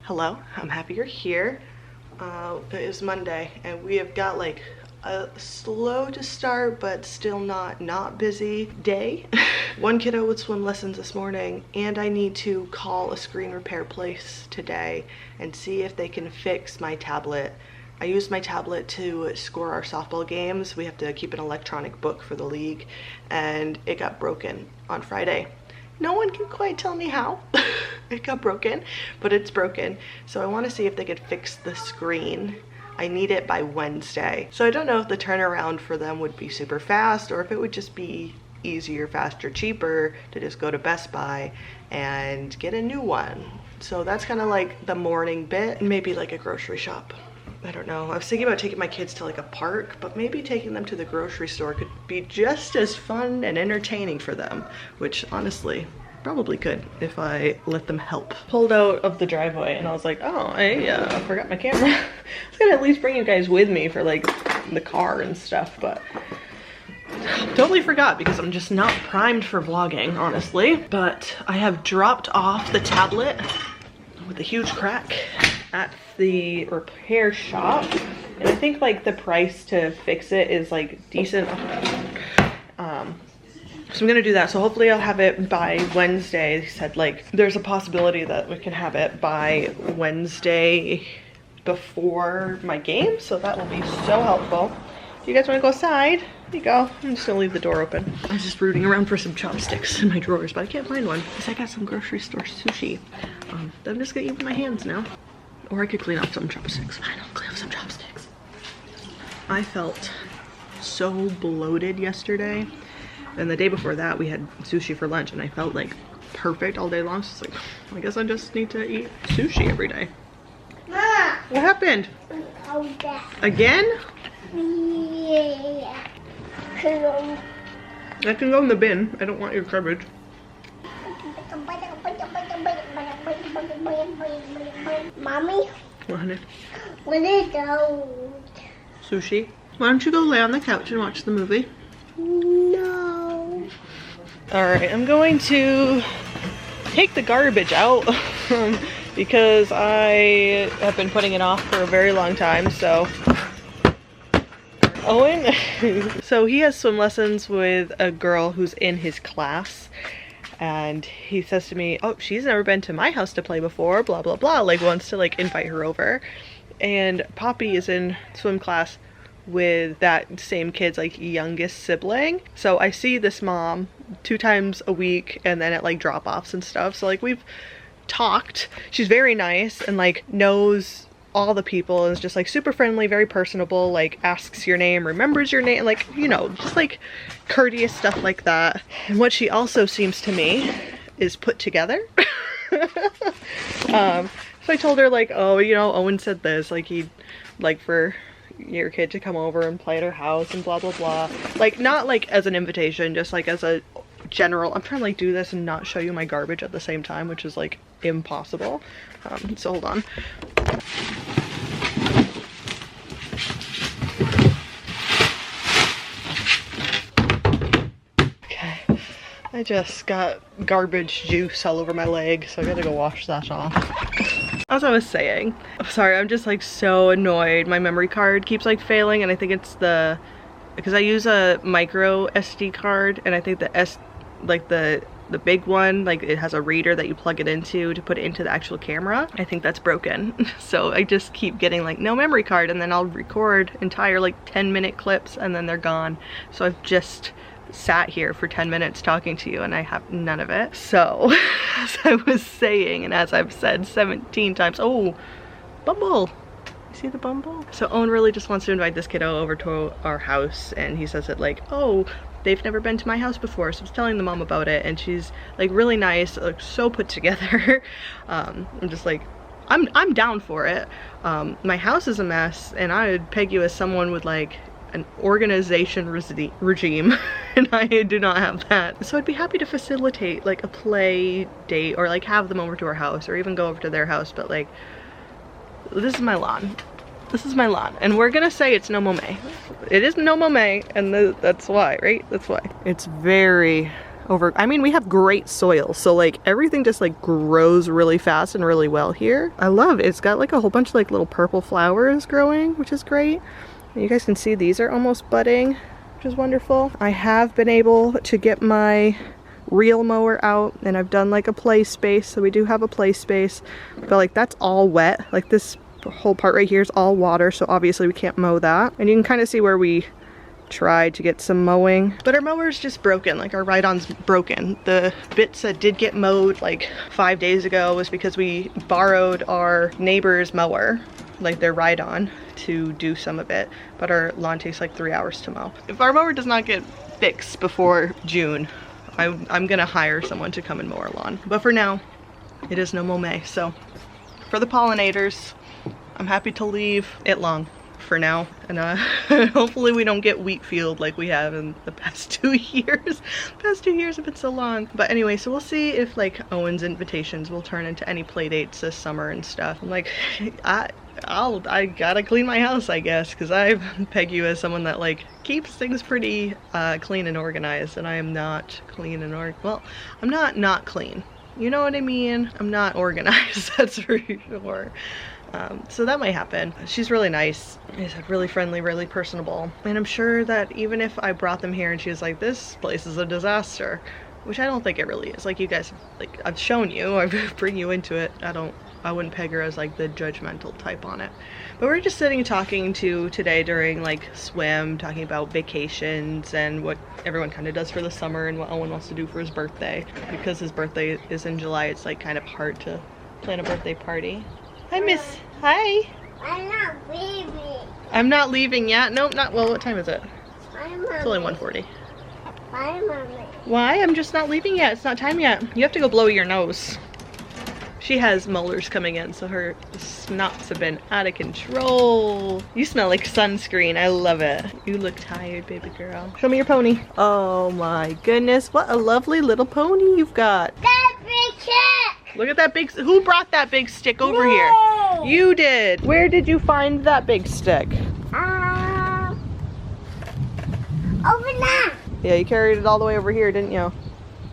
Hello, I'm happy you're here. It is Monday and we have got like a slow to start but still not busy day. One kiddo with swim lessons this morning, and I need to call a screen repair place today and see if they can fix my tablet. I used my tablet to score our softball games. We have to keep an electronic book for the league, and it got broken on Friday. No one can quite tell me how it got broken, but it's broken. So I want to see if they could fix the screen. I need it by Wednesday. So I don't know if the turnaround for them would be super fast or if it would just be easier, faster, cheaper to just go to Best Buy and get a new one. So that's kind of like the morning bit, maybe like a grocery shop. I don't know. I was thinking about taking my kids to like a park, but maybe taking them to the grocery store could be just as fun and entertaining for them, which honestly probably could if I let them help. Pulled out of the driveway and I was like, oh, I forgot my camera. I was gonna at least bring you guys with me for like the car and stuff, but totally forgot because I'm just not primed for vlogging, honestly. But I have dropped off the tablet with a huge crack at the repair shop, and I think like the price to fix it is like decent. So I'm gonna do that. So hopefully I'll have it by Wednesday. They said like there's a possibility that we can have it by Wednesday before my game, so that will be so helpful. Do you guys want to go outside? There you go. I'm just gonna leave the door open. I was just rooting around for some chopsticks in my drawers, but I can't find one because I got some grocery store sushi. That I'm just gonna eat with my hands now. Or I could clean up some chopsticks. I don't clean up some chopsticks. I felt so bloated yesterday. And the day before that, we had sushi for lunch, and I felt like perfect all day long. So it's like, I guess I just need to eat sushi every day. Mom, what happened? Again? Yeah. I can go in the bin. I don't want your garbage. Mommy? What, honey? What is those? Sushi. Why don't you go lay on the couch and watch the movie? No. Alright, I'm going to take the garbage out because I have been putting it off for a very long time, so. Owen, so he has swim lessons with a girl who's in his class, and he says to me, oh, she's never been to my house to play before, blah blah blah, like wants to like invite her over. And Poppy is in swim class with that same kid's like youngest sibling, so I see this mom 2 times a week and then at like drop-offs and stuff, so like we've talked. She's very nice and like knows all the people and is just like super friendly, very personable, like asks your name, remembers your name, like, you know, just like courteous stuff like that. And what she also seems to me is put together. So I told her like, oh, you know, Owen said this, like he'd like for your kid to come over and play at her house and blah blah blah, like not like as an invitation, just like as a general. I'm trying to like do this and not show you my garbage at the same time, which is like impossible. So hold on. Okay, I just got garbage juice all over my leg, so I gotta go wash that off. As I was saying, I'm sorry, I'm just like so annoyed. My memory card keeps like failing, and I think it's because I use a micro SD card, and I think the big one, like it has a reader that you plug it into to put it into the actual camera. I think that's broken. So I just keep getting like no memory card, and then I'll record entire like 10-minute clips and then they're gone. So I've just sat here for 10 minutes talking to you and I have none of it. So as I was saying, and as I've said 17 times, oh, Bumble. You see the Bumble? So Owen really just wants to invite this kiddo over to our house, and he says it like, oh, they've never been to my house before, so I was telling the mom about it, and she's like really nice, like so put together. I'm just like, I'm down for it. My house is a mess, and I would peg you as someone with like an organization regime, and I do not have that. So I'd be happy to facilitate like a play date, or like have them over to our house, or even go over to their house, but like, this is my lawn. This is my lawn, and we're gonna say it's no mow. It is no mow, and that's why, right? That's why. It's very over, I mean, we have great soil, so like everything just like grows really fast and really well here. I love it. It's got like a whole bunch of like little purple flowers growing, which is great. And you guys can see these are almost budding, which is wonderful. I have been able to get my reel mower out, and I've done like a play space, so we do have a play space, but like that's all wet. Like this whole part right here is all water, so obviously we can't mow that. And you can kind of see where we tried to get some mowing, but our mower is just broken. Like our ride-on's broken. The bits that did get mowed like 5 days ago was because we borrowed our neighbor's mower, like their ride-on, to do some of it, but our lawn takes like 3 hours to mow. If our mower does not get fixed before June, I'm gonna hire someone to come and mow our lawn. But for now, it is no mow May. So for the pollinators, I'm happy to leave it long for now. And hopefully we don't get wheat field like we have in the past 2 years. The past 2 years have been so long. But anyway, so we'll see if like Owen's invitations will turn into any play dates this summer and stuff. I'm like, I gotta clean my house, I guess, because I peg you as someone that like keeps things pretty clean and organized, and I am not clean and well, I'm not clean. You know what I mean? I'm not organized, that's for sure. So that might happen. She's really nice. She's really friendly, really personable. And I'm sure that even if I brought them here and she was like, this place is a disaster, which I don't think it really is. Like you guys, like I've shown you, I bring you into it. I wouldn't peg her as like the judgmental type on it. But we're just sitting and talking today during like swim, talking about vacations and what everyone kind of does for the summer and what Owen wants to do for his birthday. Because his birthday is in July, it's like kind of hard to plan a birthday party. Hi, Miss. Hi. I'm not leaving. I'm not leaving yet. Nope, not, well, what time is it? Bye, It's only 1:40. Bye, Mommy. Why? I'm just not leaving yet. It's not time yet. You have to go blow your nose. She has molars coming in, so her snots have been out of control. You smell like sunscreen. I love it. You look tired, baby girl. Show me your pony. Oh my goodness. What a lovely little pony you've got. That big cat. Look at that big, who brought that big stick over here? You did. Where did you find that big stick? Over there. Yeah, you carried it all the way over here, didn't you?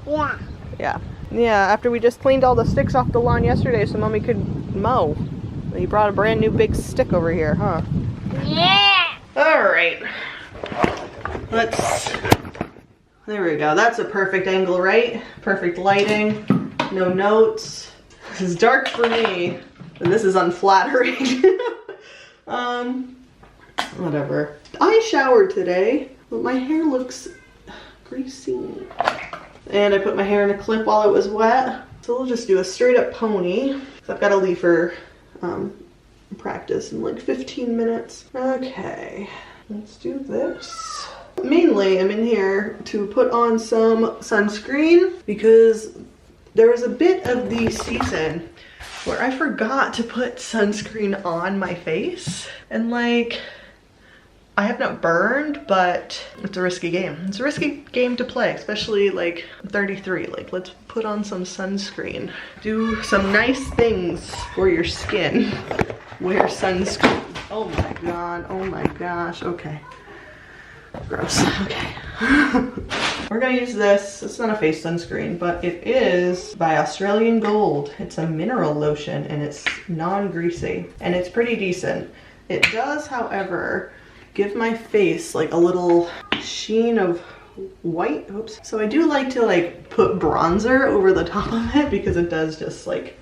Yeah. Yeah. Yeah, after we just cleaned all the sticks off the lawn yesterday so Mommy could mow. You brought a brand new big stick over here, huh? Yeah. Alright. There we go. That's a perfect angle, right? Perfect lighting. No notes. This is dark for me. And this is unflattering. Whatever. I showered today, but my hair looks greasy. And I put my hair in a clip while it was wet. So we'll just do a straight up pony. So I've got to leave for practice in like 15 minutes. Okay, let's do this. Mainly I'm in here to put on some sunscreen because there was a bit of the season where I forgot to put sunscreen on my face. And like, I have not burned, but it's a risky game. It's a risky game to play, especially like I'm 33. Like, let's put on some sunscreen. Do some nice things for your skin. Wear sunscreen. Oh my god, oh my gosh, okay. Gross, okay. We're gonna use this. It's not a face sunscreen, but it is by Australian Gold. It's a mineral lotion and it's non-greasy and it's pretty decent. It does, however, give my face like a little sheen of white. Oops. So I do like to like put bronzer over the top of it because it does just like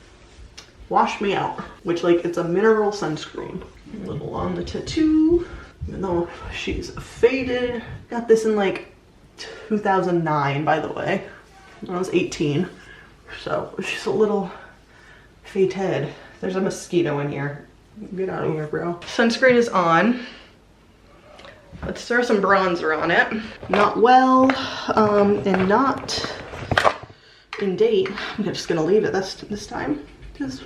wash me out, which like it's a mineral sunscreen. A little on the tattoo, even though she's faded. Got this in like 2009, by the way. When I was 18. So she's a little faded. There's a mosquito in here. Get out of here, bro. Sunscreen is on. Let's throw some bronzer on it. Not well, and not in date. I'm just gonna leave it this time. Just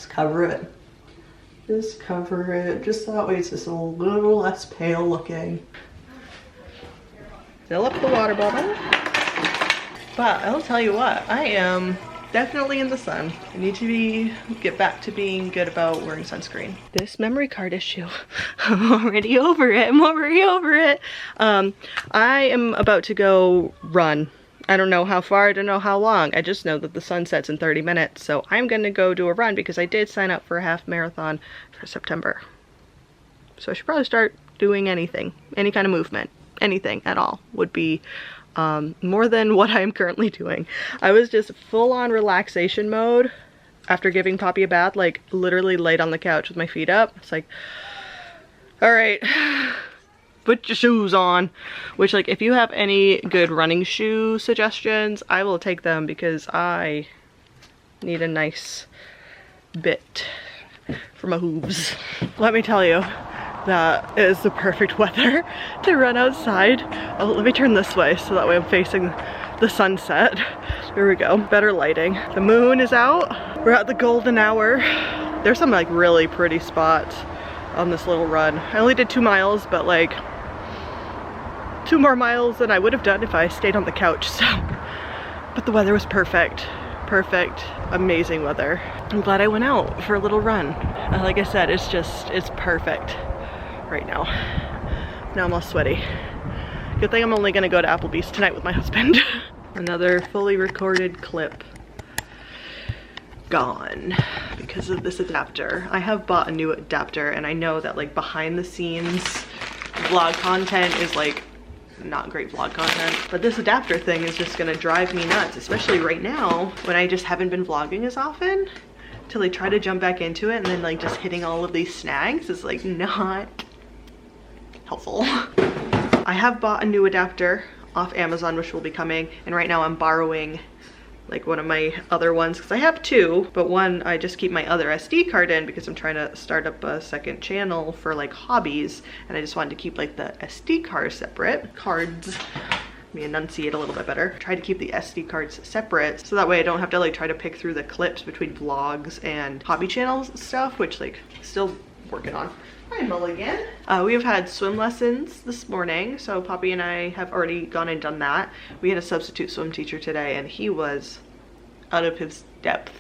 cover it. Just cover it. Just that way it's just a little less pale looking. Fill up the water bottle. But I'll tell you what, I am definitely in the sun. I need to get back to being good about wearing sunscreen. This memory card issue, I'm already over it. I'm already over it. I am about to go run I don't know how far, I don't know how long. I just know that the sun sets in 30 minutes. So I'm gonna go do a run because I did sign up for a half marathon for September. So I should probably start doing anything, any kind of movement, anything at all would be more than what I'm currently doing. I was just full on relaxation mode after giving Poppy a bath, like literally laid on the couch with my feet up. It's like, all right, put your shoes on. Which, like, if you have any good running shoe suggestions, I will take them because I need a nice bit for my hooves. Let me tell you, that is the perfect weather to run outside. Oh, let me turn this way so that way I'm facing the sunset. There we go, better lighting. The moon is out. We're at the golden hour. There's some like really pretty spots on this little run. I only did 2 miles, but like 2 more miles than I would have done if I stayed on the couch, so. But the weather was perfect. Perfect, amazing weather. I'm glad I went out for a little run. And like I said, it's perfect right now. Now I'm all sweaty. Good thing I'm only gonna go to Applebee's tonight with my husband. Another fully recorded clip gone because of this adapter. I have bought a new adapter and I know that like behind the scenes vlog content is like not great vlog content, but this adapter thing is just gonna drive me nuts, especially right now when I just haven't been vlogging as often. Till I try to jump back into it and then like just hitting all of these snags is like not helpful. I have bought a new adapter off Amazon, which will be coming, and right now I'm borrowing like one of my other ones because I have 2, but one I just keep my other SD card in because I'm trying to start up a second channel for like hobbies, and I just wanted to keep like the SD card separate. Cards, let me enunciate a little bit better. Try to keep the SD cards separate so that way I don't have to like try to pick through the clips between vlogs and hobby channels stuff, which like still working on. Hi Mulligan. We have had swim lessons this morning, so Poppy and I have already gone and done that. We had a substitute swim teacher today and he was out of his depth,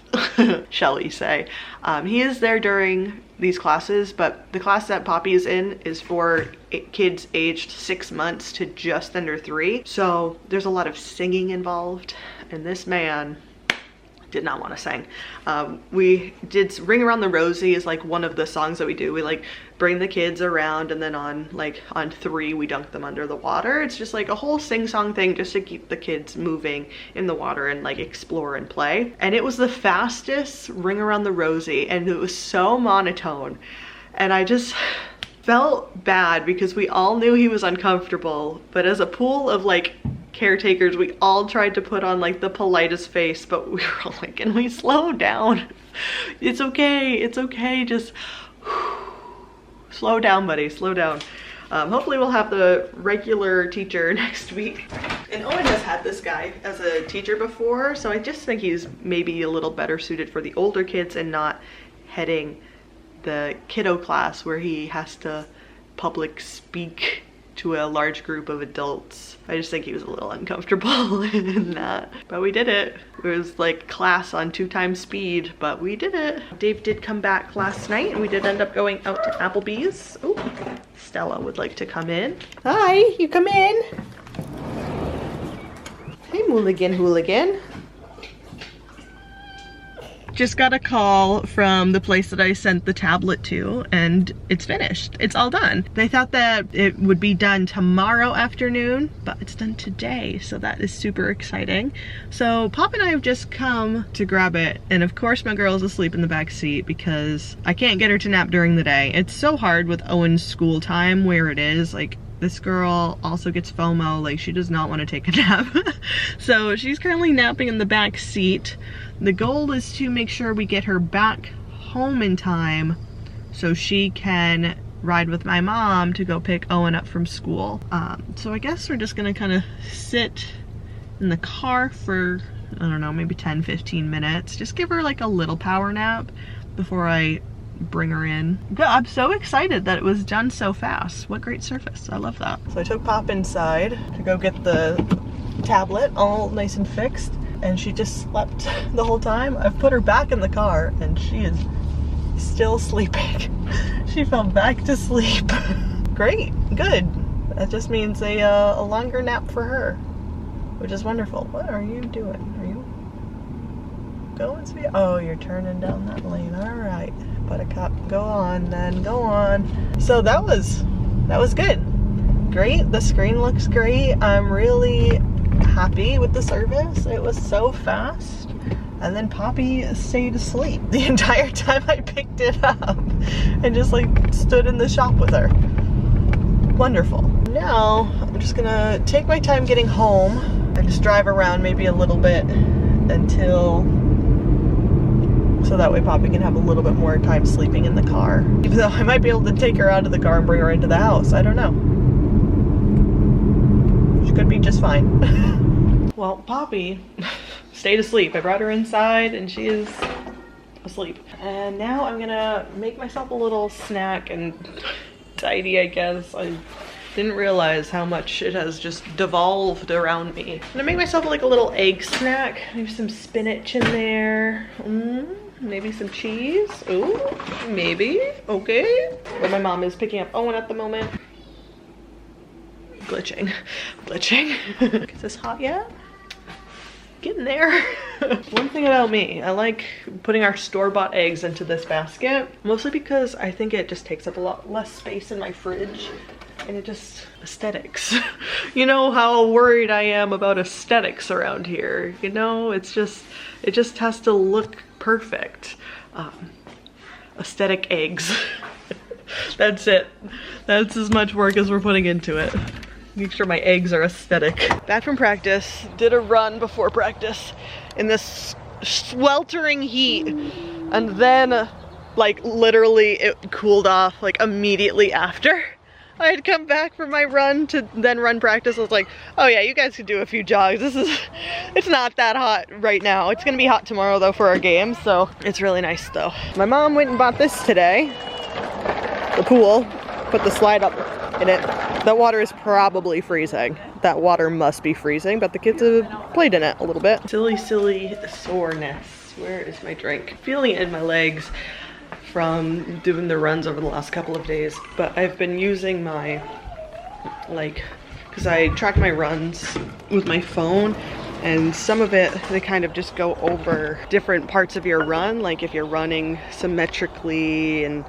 shall we say. He is there during these classes, but the class that Poppy is in is for kids aged 6 months to just under 3. So there's a lot of singing involved, and this man did not want to sing. We did Ring Around the Rosie is like one of the songs that we do. We like bring the kids around and then on 3 we dunk them under the water. It's just like a whole sing-song thing just to keep the kids moving in the water and like explore and play. And it was the fastest Ring Around the Rosie and it was so monotone. And I just felt bad because we all knew he was uncomfortable, but as a pool of like caretakers, we all tried to put on like the politest face, but we were all like, can we slow down? It's okay, just slow down, buddy, slow down. Hopefully we'll have the regular teacher next week. And Owen has had this guy as a teacher before, so I just think he's maybe a little better suited for the older kids and not heading the kiddo class where he has to public speak to a large group of adults. I just think he was a little uncomfortable in that. But we did it. It was like class on 2 times speed, but we did it. Dave did come back last night and we did end up going out to Applebee's. Oh, Stella would like to come in. Hi, you come in. Hey, Mulligan Hooligan. Just got a call from the place that I sent the tablet to and it's finished. It's all done. They thought that it would be done tomorrow afternoon, but it's done today, so that is super exciting. So Pop and I have just come to grab it, and of course my girl's asleep in the back seat because I can't get her to nap during the day. It's so hard with Owen's school time where it is. Like, this girl also gets FOMO, like she does not want to take a nap. So she's currently napping in the back seat. The goal is to make sure we get her back home in time so she can ride with my mom to go pick Owen up from school. So I guess we're just gonna kind of sit in the car for, I don't know, maybe 10-15 minutes. Just give her like a little power nap before I bring her in. But I'm so excited that it was done so fast. What great service. I love that. So I took Pop inside to go get the tablet all nice and fixed, and she just slept the whole time. I've put her back in the car and she is still sleeping. She fell back to sleep. Great, good. That just means a longer nap for her. which is wonderful. What are you doing? Are you going speed? Oh, you're turning down that lane. All right, Buttercup, go on then, go on. So that was good. Great, the screen looks great. I'm really happy with the service. It was so fast. And then Poppy stayed asleep the entire time I picked it up and just like stood in the shop with her. Wonderful. Now I'm just gonna take my time getting home and just drive around maybe a little bit until, so that way Poppy can have a little bit more time sleeping in the car. Even though I might be able to take her out of the car and bring her into the house. I don't know. She could be just fine. Well, Poppy stayed asleep. I brought her inside and she is asleep. And now I'm gonna make myself a little snack and tidy, I guess. I didn't realize how much it has just devolved around me. I'm gonna make myself like a little egg snack. Maybe some spinach in there. Maybe some cheese. Ooh, maybe. Okay. But my mom is picking up Owen at the moment. Glitching. Is this hot yet? Getting there. One thing about me, I like putting our store-bought eggs into this basket, mostly because I think it just takes up a lot less space in my fridge, and it just, aesthetics. You know how worried I am about aesthetics around here, you know? It just has to look perfect. Aesthetic eggs. That's it. That's as much work as we're putting into it. Make sure my eggs are aesthetic. Back from practice, did a run before practice in this sweltering heat. And then, like, literally it cooled off like immediately after I had come back from my run to then run practice. I was like, oh yeah, you guys could do a few jogs. It's not that hot right now. It's gonna be hot tomorrow though for our game, so it's really nice though. My mom went and bought this today. The pool, put the slide up in it. That water is probably freezing. That water must be freezing, but the kids have played in it a little bit. Silly soreness. Where is my drink? Feeling it in my legs from doing the runs over the last couple of days, but I've been using my, because I track my runs with my phone, and some of it, they kind of just go over different parts of your run, like if you're running symmetrically and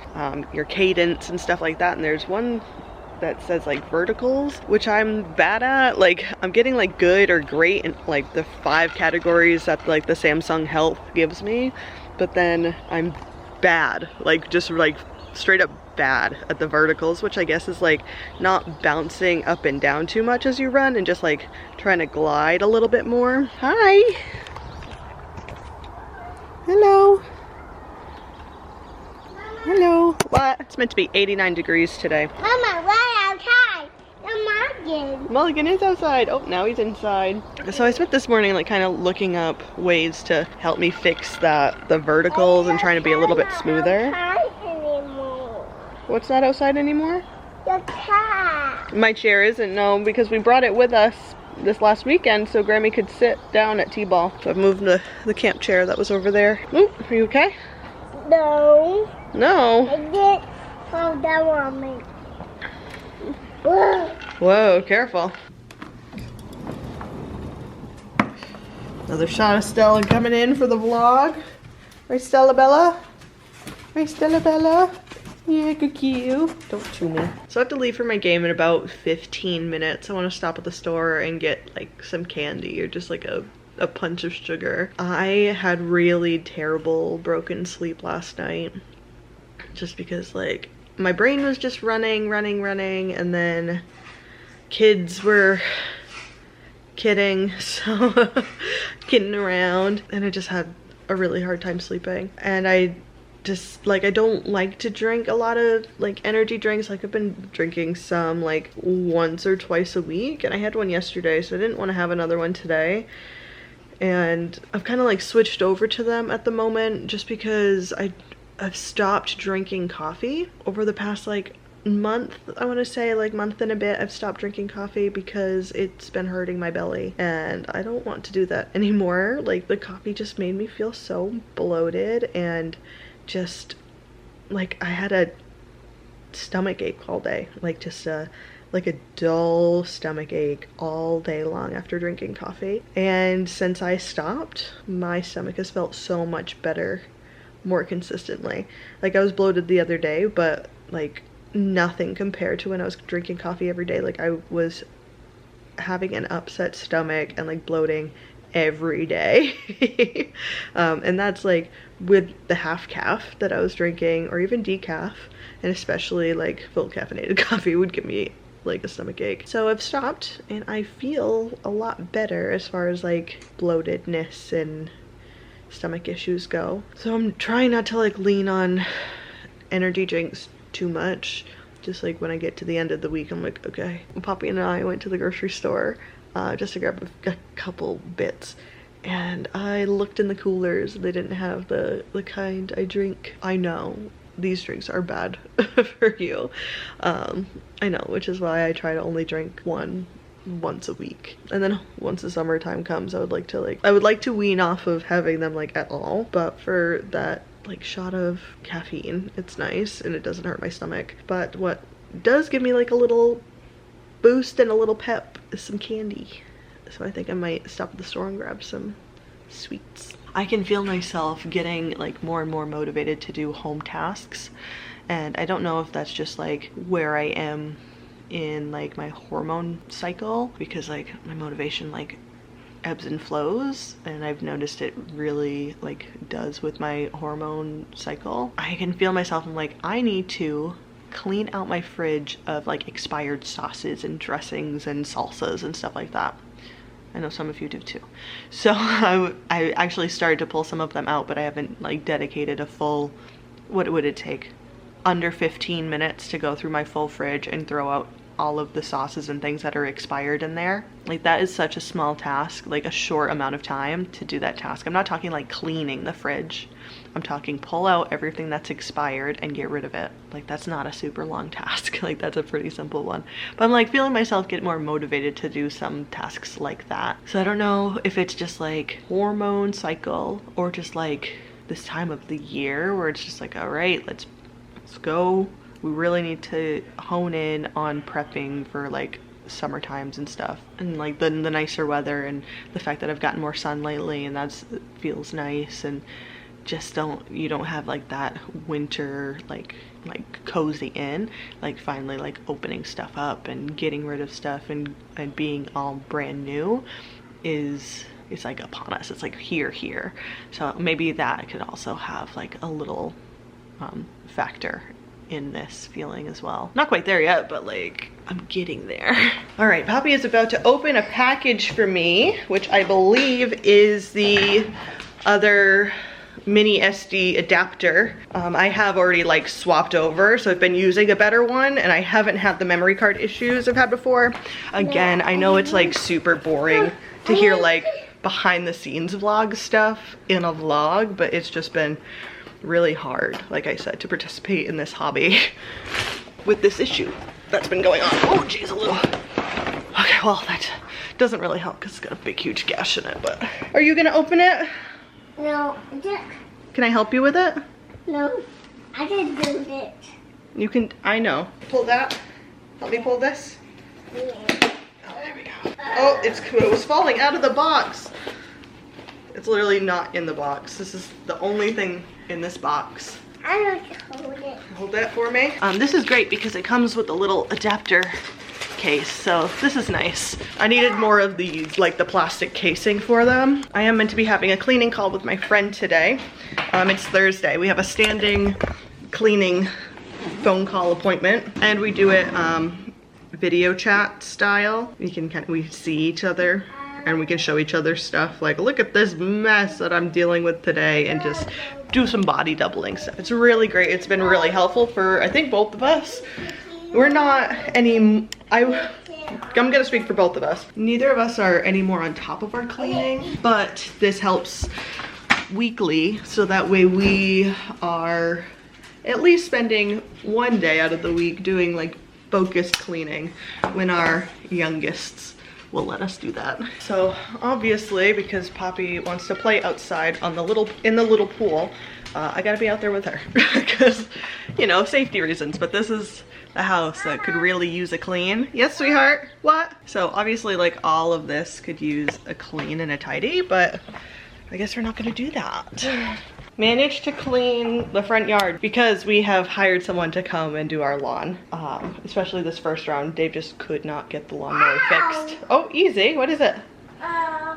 your cadence and stuff like that. And there's one that says like verticals, which I'm bad at. Like I'm getting like good or great in like the 5 categories that like the Samsung Health gives me, but then I'm bad, like just like straight up bad at the verticals, which I guess is like not bouncing up and down too much as you run and just like trying to glide a little bit more. Hi. Hello. Hello. What? It's meant to be 89 degrees today. Mama, right outside. The Mulligan. Mulligan is outside. Oh, now he's inside. So I spent this morning like kind of looking up ways to help me fix the verticals and trying to be a little bit smoother. What's not outside anymore? The cat. My chair isn't, no, because we brought it with us this last weekend so Grammy could sit down at T-ball. So I've moved the camp chair that was over there. Ooh, are you okay? No. No. I did fall down on me. Whoa. Whoa, careful. Another shot of Stella coming in for the vlog. Right, Stella Bella? Right, Stella Bella? Yeah, good cute. Don't chew me. So I have to leave for my game in about 15 minutes. I want to stop at the store and get like some candy or just like a punch of sugar. I had really terrible broken sleep last night. Just because like my brain was just running, and then kids were kidding, so kidding around, and I just had a really hard time sleeping. And I just like, I don't like to drink a lot of like energy drinks. Like I've been drinking some like once or twice a week, and I had one yesterday, so I didn't want to have another one today. And I've kind of like switched over to them at the moment just because I've stopped drinking coffee over the past like month. I want to say like month and a bit. I've stopped drinking coffee because it's been hurting my belly and I don't want to do that anymore. Like the coffee just made me feel so bloated and just like I had a stomach ache all day, like just a like a dull stomach ache all day long after drinking coffee. And since I stopped, my stomach has felt so much better more consistently. Like I was bloated the other day, but like nothing compared to when I was drinking coffee every day. Like I was having an upset stomach and like bloating every day. And that's like with the half calf that I was drinking, or even decaf, and especially like full caffeinated coffee would give me like a stomach ache. So I've stopped and I feel a lot better as far as like bloatedness and stomach issues go. So I'm trying not to like lean on energy drinks too much. Just like when I get to the end of the week, I'm like, okay. Poppy and I went to the grocery store just to grab a couple bits, and I looked in the coolers. They didn't have the kind I drink. I know these drinks are bad for you. I know, which is why I try to only drink one once a week. And then once the summertime comes, I would like to wean off of having them like at all. But for that like shot of caffeine, it's nice and it doesn't hurt my stomach. But what does give me like a little boost and a little pep is some candy. So I think I might stop at the store and grab some sweets. I can feel myself getting like more and more motivated to do home tasks, and I don't know if that's just like where I am in like my hormone cycle, because like my motivation like ebbs and flows, and I've noticed it really like does with my hormone cycle. I can feel myself, I'm like, I need to clean out my fridge of like expired sauces and dressings and salsas and stuff like that. I know some of you do too. So I actually started to pull some of them out, but I haven't like dedicated a full, what would it take? Under 15 minutes to go through my full fridge and throw out all of the sauces and things that are expired in there. Like that is such a small task, like a short amount of time to do that task. I'm not talking like cleaning the fridge. I'm talking pull out everything that's expired and get rid of it. Like that's not a super long task. Like that's a pretty simple one. But I'm like feeling myself get more motivated to do some tasks like that. So I don't know if it's just like hormone cycle or just like this time of the year where it's just like, all right, let's go. We really need to hone in on prepping for like summer times and stuff, and like the nicer weather, and the fact that I've gotten more sun lately, and that feels nice, and just you don't have like that winter like cozy in, like finally like opening stuff up and getting rid of stuff and being all brand new is like upon us. It's like here. So maybe that could also have like a little factor in this feeling as well. Not quite there yet, but like I'm getting there. All right, Poppy is about to open a package for me, which I believe is the other mini SD adapter. I have already like swapped over, so I've been using a better one, and I haven't had the memory card issues I've had before. Again, I know it's like super boring to hear like behind the scenes vlog stuff in a vlog, but it's just been really hard, like I said, to participate in this hobby with this issue that's been going on. Oh geez, a little. Okay, well that doesn't really help because it's got a big huge gash in it, but are you gonna open it? No. Can I help you with it? No, I can do it. You can, I know. Pull that. Help me pull this. Yeah. Oh, there we go. Oh, it was falling out of the box. It's literally not in the box. This is the only thing in this box. I like to hold it. Hold that for me. This is great because it comes with a little adapter case, so this is nice. I needed more of these, like the plastic casing for them. I am meant to be having a cleaning call with my friend today. It's Thursday. We have a standing cleaning phone call appointment, and we do it video chat style. We see each other and we can show each other stuff, like look at this mess that I'm dealing with today, and just do some body doubling stuff. It's really great. It's been really helpful for, I think, both of us. We're not I'm gonna speak for both of us. Neither of us are any more on top of our cleaning, but this helps weekly, so that way we are at least spending one day out of the week doing like focused cleaning when our youngest will let us do that. So obviously, because Poppy wants to play outside on in the little pool, I gotta be out there with her because, you know, safety reasons. But this is the house that could really use a clean. Yes, sweetheart? What? So obviously like all of this could use a clean and a tidy, but I guess we're not gonna do that. Managed to clean the front yard because we have hired someone to come and do our lawn. Especially this first round, Dave just could not get the lawnmower fixed. Oh, easy, what is it?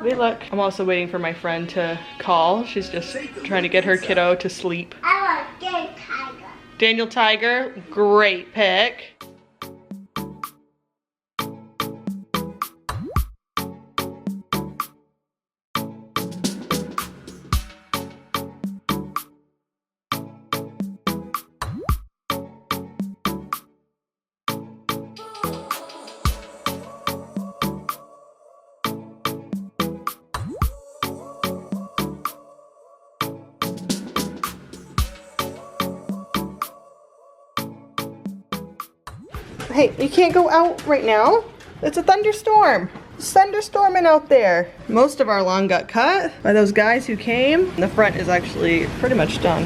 Wait, look. I'm also waiting for my friend to call. She's just trying to get her kiddo to sleep. I want Daniel Tiger. Daniel Tiger, great pick. Hey, you can't go out right now. It's a thunderstorm. It's thunderstorming out there. Most of our lawn got cut by those guys who came. The front is actually pretty much done.